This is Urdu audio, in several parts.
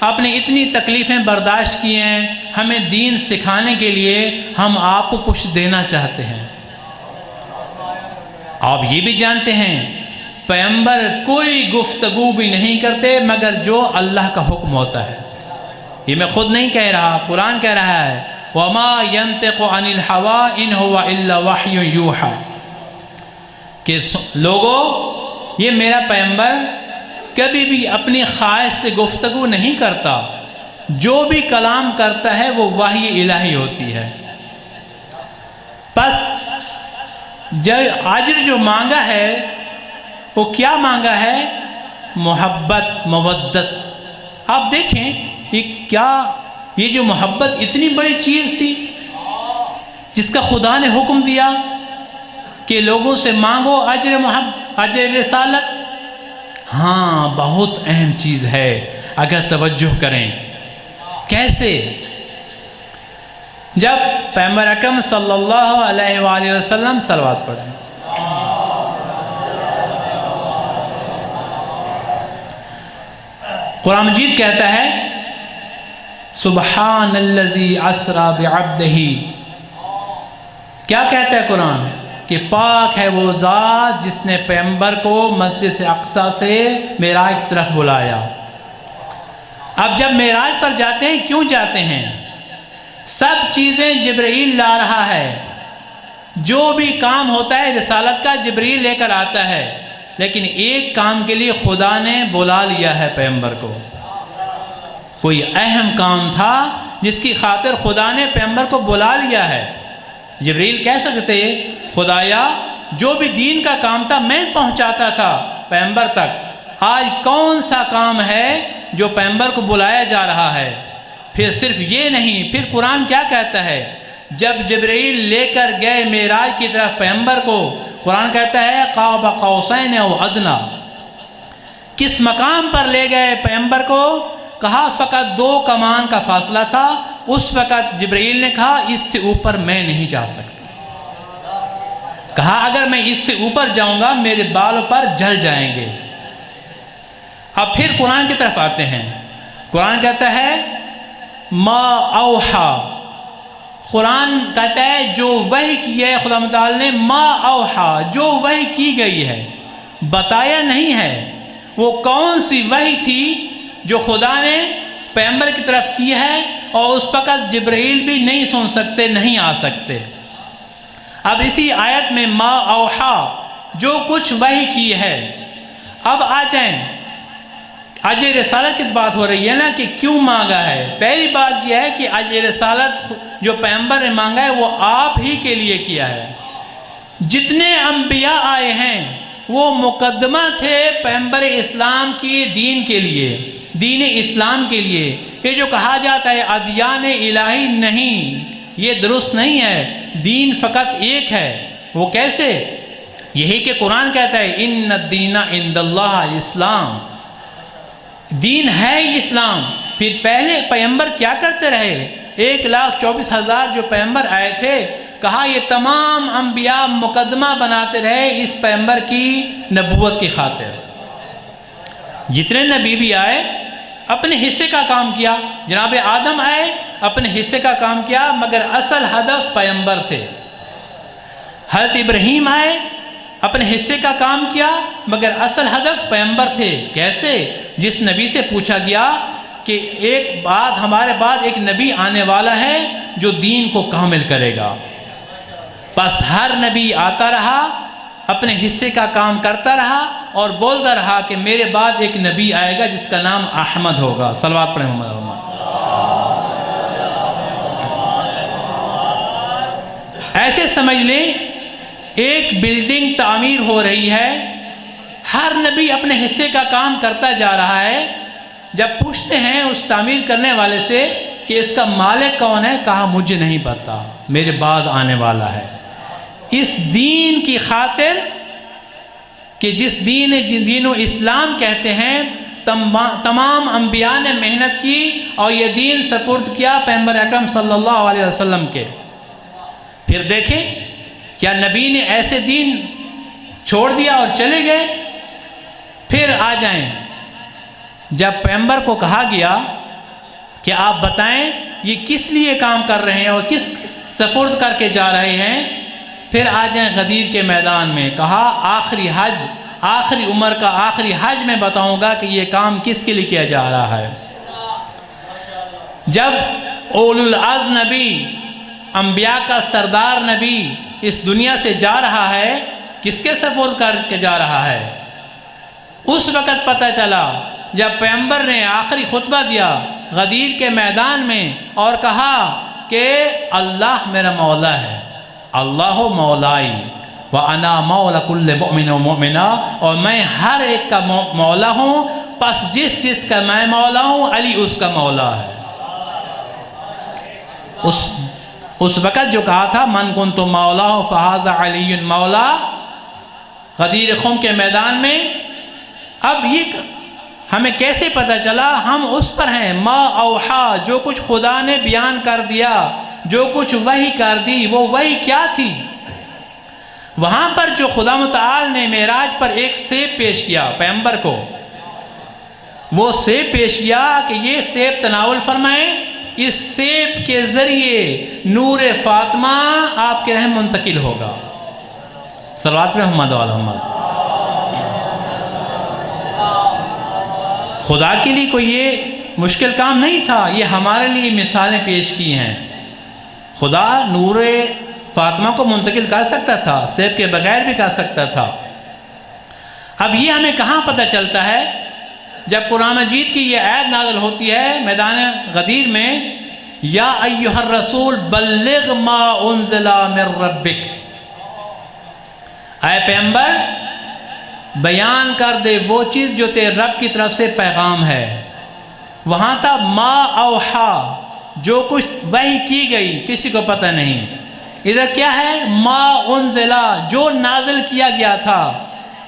آپ نے اتنی تکلیفیں برداشت کی ہیں، ہمیں دین سکھانے کے لیے ہم آپ کو کچھ دینا چاہتے ہیں۔ آپ یہ بھی جانتے ہیں پیغمبر کوئی گفتگو بھی نہیں کرتے مگر جو اللہ کا حکم ہوتا ہے۔ یہ میں خود نہیں کہہ رہا، قرآن کہہ رہا ہے وَمَا يَنْتِقُ عَنِ الْحَوَىٰ إِنْ هُوَ إِلَّا وَحْيٌ يُوحَىٰ کہ لوگوں، یہ میرا پیغمبر کبھی بھی اپنی خواہش سے گفتگو نہیں کرتا، جو بھی کلام کرتا ہے وہ وحی الہی ہوتی ہے۔ بس اجر جو مانگا ہے وہ کیا مانگا ہے؟ محبت، مودت۔ آپ دیکھیں یہ جو محبت اتنی بڑی چیز تھی جس کا خدا نے حکم دیا کہ لوگوں سے مانگو اجر رسالت۔ ہاں، بہت اہم چیز ہے اگر توجہ کریں۔ کیسے؟ جب پیغمبر اکرم صلی اللہ علیہ وآلہ وسلم صلوات پڑھیں، قرآن مجید کہتا ہے سبحان الذی اسری بعبدہ، کیا کہتا ہے قرآن؟ کہ پاک ہے وہ ذات جس نے پیغمبر کو مسجد اقصیٰ سے معراج کی طرف بلایا۔ اب جب معراج پر جاتے ہیں، کیوں جاتے ہیں؟ سب چیزیں جبرائیل لا رہا ہے، جو بھی کام ہوتا ہے رسالت کا جبرائیل لے کر آتا ہے، لیکن ایک کام کے لیے خدا نے بلا لیا ہے پیغمبر کو۔ کوئی اہم کام تھا جس کی خاطر خدا نے پیغمبر کو بلا لیا ہے۔ جبرائیل کہہ سکتے خدایا جو بھی دین کا کام تھا میں پہنچاتا تھا پیغمبر تک، آج کون سا کام ہے جو پیغمبر کو بلایا جا رہا ہے؟ پھر صرف یہ نہیں، پھر قرآن کیا کہتا ہے؟ جب جبرائیل لے کر گئے معراج کی طرف پیغمبر کو، قرآن کہتا ہے قاب قوسین او ادنیٰ، کس مقام پر لے گئے پیغمبر کو؟ کہا فقط 2 کمان کا فاصلہ تھا۔ اس وقت جبرائیل نے کہا اس سے اوپر میں نہیں جا سکتا۔ کہا اگر میں اس سے اوپر جاؤں گا میرے بالوں پر جل جائیں گے۔ اب پھر قرآن کی طرف آتے ہیں، قرآن کہتا ہے ما اوحا، قرآن کہتا ہے جو وحی کی ہے خدا متعال نے، ما اوحا، جو وحی کی گئی ہے، بتایا نہیں ہے وہ کون سی وحی تھی جو خدا نے پیغمبر کی طرف کی ہے، اور اس وقت جبرائیل بھی نہیں سن سکتے، نہیں آ سکتے۔ اب اسی آیت میں ما اوحا، جو کچھ وحی کی ہے۔ اب آ جائیں، اجر رسالت کی بات ہو رہی ہے نا کہ کیوں مانگا ہے؟ پہلی بات یہ ہے کہ اجر رسالت جو پیغمبر نے مانگا ہے وہ آپ ہی کے لیے کیا ہے۔ جتنے انبیاء آئے ہیں وہ مقدمہ تھے پیغمبر اسلام کی دین کے لیے، دین اسلام کے لیے۔ یہ جو کہا جاتا ہے ادیان الہی، نہیں، یہ درست نہیں ہے۔ دین فقط ایک ہے۔ وہ کیسے؟ یہی کہ قرآن کہتا ہے ان الدین عند اللہ الاسلام، دین ہے اسلام۔ پھر پہلے پیغمبر کیا کرتے رہے؟ 1,24,000 جو پیغمبر آئے تھے، کہا یہ تمام انبیاء مقدمہ بناتے رہے اس پیغمبر کی نبوت کی خاطر۔ جتنے نبی بھی آئے اپنے حصے کا کام کیا، جناب آدم آئے اپنے حصے کا کام کیا، مگر اصل ہدف پیغمبر تھے۔ حضرت ابراہیم آئے اپنے حصے کا کام کیا، مگر اصل ہدف پیغمبر تھے۔ کیسے؟ جس نبی سے پوچھا گیا کہ ہمارے بعد ایک نبی آنے والا ہے جو دین کو کامل کرے گا۔ بس ہر نبی آتا رہا، اپنے حصے کا کام کرتا رہا اور بولتا رہا کہ میرے بعد ایک نبی آئے گا جس کا نام احمد ہوگا۔ صلوات پڑھیں محمد۔ ایسے سمجھ لیں ایک بلڈنگ تعمیر ہو رہی ہے، ہر نبی اپنے حصے کا کام کرتا جا رہا ہے۔ جب پوچھتے ہیں اس تعمیر کرنے والے سے کہ اس کا مالک کون ہے، کہا مجھے نہیں پتا، میرے بعد آنے والا ہے۔ اس دین کی خاطر کہ جس دین و اسلام کہتے ہیں، تمام انبیاء نے محنت کی اور یہ دین سپرد کیا پیغمبر اکرم صلی اللہ علیہ وسلم کے۔ پھر دیکھیں کیا نبی نے ایسے دین چھوڑ دیا اور چلے گئے؟ پھر آ جائیں، جب پیغمبر کو کہا گیا کہ آپ بتائیں یہ کس لیے کام کر رہے ہیں اور کس سپرد کر کے جا رہے ہیں. پھر آ جائیں غدیر کے میدان میں. کہا آخری حج، آخری عمر کا آخری حج میں بتاؤں گا کہ یہ کام کس کے لیے کیا جا رہا ہے. جب اولو العزم نبی، انبیاء کا سردار نبی اس دنیا سے جا رہا ہے، کس کے سپورٹ کر کے جا رہا ہے؟ اس وقت پتہ چلا جب پیغمبر نے آخری خطبہ دیا غدیر کے میدان میں اور کہا کہ اللہ میرا مولا ہے، اللہ مولائی وَأَنَا مَوْلَ كُلِّ مُؤْمِنٍ وَمُؤْمِنَةٍ، اور میں ہر ایک کا مولا ہوں، پس جس کا میں مولا ہوں علی اس کا مولا ہے. اس وقت جو کہا تھا من کنت مولا فہذا علی مولا، غدیر خم کے میدان میں. اب یہ ہمیں کیسے پتہ چلا؟ ہم اس پر ہیں ما اوحا، جو کچھ خدا نے بیان کر دیا، جو کچھ وحی کر دی، وہ وحی کیا تھی؟ وہاں پر جو خدا متعال نے معراج پر ایک سیب پیش کیا پیغمبر کو، وہ سیب پیش کیا کہ یہ سیب تناول فرمائیں، اس سیب کے ذریعے نور فاطمہ آپ کے رحم منتقل ہوگا. صلوات محمد و محمد. خدا کے لیے کوئی یہ مشکل کام نہیں تھا، یہ ہمارے لیے مثالیں پیش کی ہیں. خدا نور فاطمہ کو منتقل کر سکتا تھا، سیب کے بغیر بھی کر سکتا تھا. اب یہ ہمیں کہاں پتہ چلتا ہے؟ جب قرآن مجید کی یہ آیت نازل ہوتی ہے میدان غدیر میں، یا ایھا الرسول بلغ ما انزل من ربک، اے پیغمبر بیان کر دے وہ چیز جو تیرے رب کی طرف سے پیغام ہے. وہاں تھا ما اوحا، جو کچھ وحی کی گئی کسی کو پتہ نہیں. ادھر کیا ہے؟ ما انزلا، جو نازل کیا گیا تھا.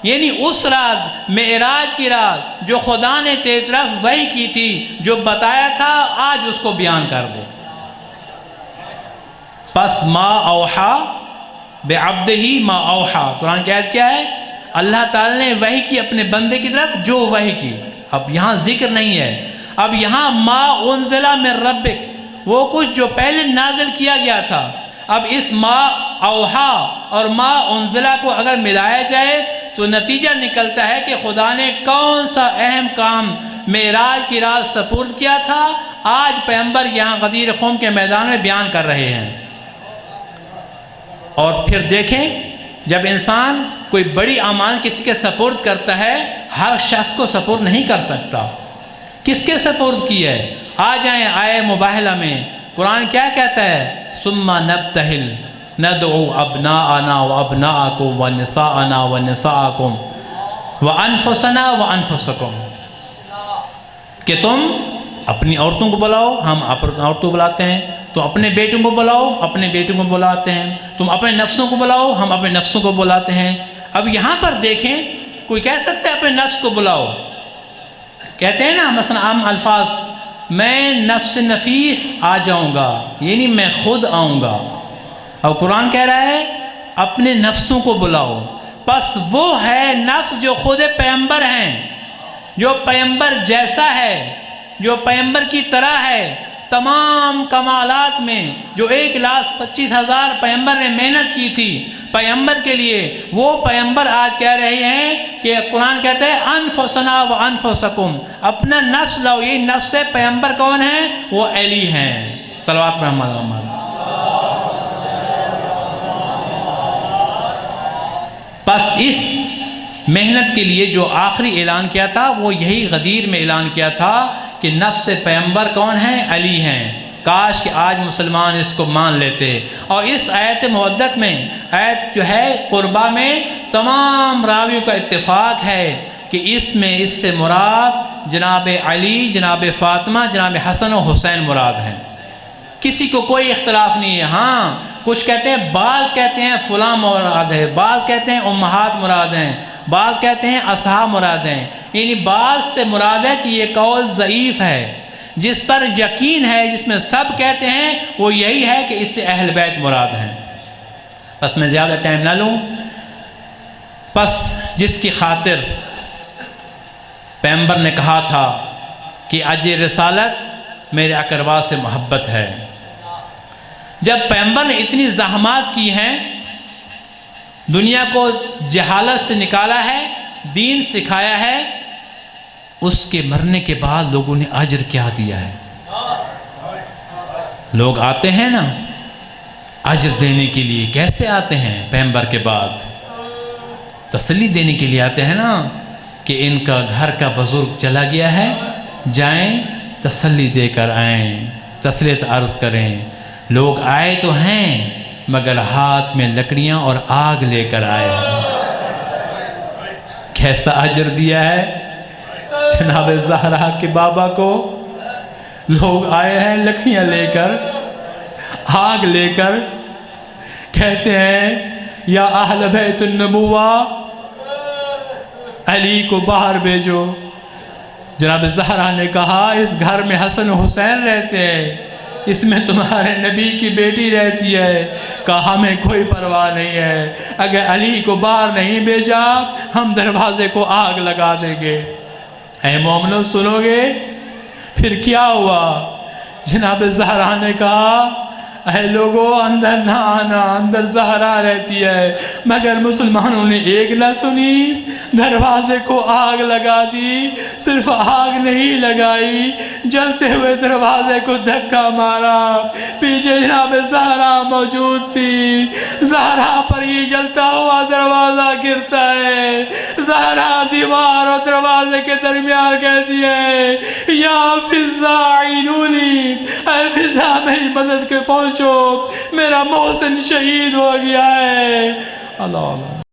یعنی اس رات، معراج کی رات، جو خدا نے تیری طرف وحی کی تھی، جو بتایا تھا، آج اس کو بیان کر دے. پس ما اوحا بعبدہ ما اوحا، قرآن کی آیت کیا ہے؟ اللہ تعالی نے وحی کی اپنے بندے کی طرف جو وحی کی. اب یہاں ذکر نہیں ہے، اب یہاں ما انزل من ربک، وہ کچھ جو پہلے نازل کیا گیا تھا. اب اس ما اوحا اور ما انزلہ کو اگر ملایا جائے تو نتیجہ نکلتا ہے کہ خدا نے کون سا اہم کام معراج کی رات سپرد کیا تھا، آج پیغمبر یہاں غدیر خم کے میدان میں بیان کر رہے ہیں. اور پھر دیکھیں جب انسان کوئی بڑی امان کسی کے سپرد کرتا ہے، ہر شخص کو سپرد نہیں کر سکتا. کس کے سپرد کی ہے؟ آ جائیں آئے مباہلہ میں قرآن کیا کہتا ہے؟ ثم نبتہل ندعو ابناءنا وابناءکم ونساءنا ونساءکم وانفسنا وانفسکم، کہ تم اپنی عورتوں کو بلاؤ، ہم اپنی عورتوں کو بلاتے ہیں، تم اپنے بیٹوں کو بلاؤ، اپنے بیٹوں کو بلاتے ہیں، تم اپنے نفسوں کو بلاؤ، ہم اپنے نفسوں کو بلاتے ہیں. اب یہاں پر دیکھیں کوئی کہہ سکتا ہے اپنے نفس کو بلاؤ، کہتے ہیں نا مثلا عام الفاظ، میں نفس نفیس آ جاؤں گا، یعنی میں خود آؤں گا. اب قرآن کہہ رہا ہے اپنے نفسوں کو بلاؤ. پس وہ ہے نفس جو خود پیغمبر ہیں، جو پیغمبر جیسا ہے، جو پیغمبر کی طرح ہے، تمام کمالات میں جو 1,25,000 پیغمبر نے محنت کی تھی پیغمبر کے لیے، وہ پیغمبر آج کہہ رہے ہیں کہ قرآن کہتا ہے انفسنا و انفسکم، اپنا نفس لاؤ. یہ نفس پیغمبر کون ہے؟ وہ علی ہیں. صلوات محمد محمد. پس اس محنت کے لیے جو آخری اعلان کیا تھا وہ یہی غدیر میں اعلان کیا تھا کہ نفس پیغمبر کون ہیں؟ علی ہیں. کاش کہ آج مسلمان اس کو مان لیتے. اور اس آیت مودت میں، آیت جو ہے قربہ میں، تمام راویوں کا اتفاق ہے کہ اس میں اس سے مراد جناب علی، جناب فاطمہ، جناب حسن و حسین مراد ہیں. کسی کو کوئی اختلاف نہیں ہے. ہاں کچھ کہتے ہیں، بعض کہتے ہیں فلاں مراد ہے، بعض کہتے ہیں امہات مراد ہیں، بعض کہتے ہیں اصحاب مراد ہیں. یعنی بعض سے مراد ہے کہ یہ قول ضعیف ہے. جس پر یقین ہے، جس میں سب کہتے ہیں، وہ یہی ہے کہ اس سے اہل بیت مراد ہیں. بس میں زیادہ ٹائم نہ لوں. بس جس کی خاطر پیغمبر نے کہا تھا کہ اجر رسالت میرے اقربا سے محبت ہے۔ جب پیغمبر نے اتنی زحمات کی ہیں، دنیا کو جہالت سے نکالا ہے، دین سکھایا ہے، اس کے مرنے کے بعد لوگوں نے اجر کیا دیا ہے۔ لوگ آتے ہیں نا اجر دینے کے لیے، کیسے آتے ہیں؟ پیغمبر کے بعد تسلی دینے کے لیے آتے ہیں نا، کہ ان کا گھر کا بزرگ چلا گیا ہے، جائیں تسلی دے کر آئیں، تسلیت عرض کریں۔ لوگ آئے تو ہیں مگر ہاتھ میں لکڑیاں اور آگ لے کر آئے ہیں۔ کیسا اجر دیا ہے جناب زہرا کے بابا کو؟ لوگ آئے ہیں لکڑیاں لے کر، آگ لے کر، کہتے ہیں یا اہل بیت النبوہ، علی کو باہر بھیجو۔ جناب زہرا نے کہا اس گھر میں حسن و حسین رہتے ہیں، اس میں تمہارے نبی کی بیٹی رہتی ہے۔ کہا ہمیں کوئی پرواہ نہیں ہے، اگر علی کو باہر نہیں بھیجا ہم دروازے کو آگ لگا دیں گے۔ اے مومنو سنو گے؟ پھر کیا ہوا؟ جناب زہرا نے کہا اے لوگوں اندر نہ آنا، اندر زہرا رہتی ہے۔ مگر مسلمانوں نے ایک نہ سنی، دروازے کو آگ لگا دی۔ صرف آگ نہیں لگائی، جلتے ہوئے دروازے کو دھکا مارا، پیچھے جناب زہرا موجود تھی۔ زہرا پر یہ جلتا ہوا دروازہ گرتا ہے، زہرا دیوار اور دروازے کے درمیان کہتی ہے یا فضا عینونی، اے فضا میری مدد کے پہنچو، میرا محسن شہید ہو گیا ہے۔ اللہ اللہ۔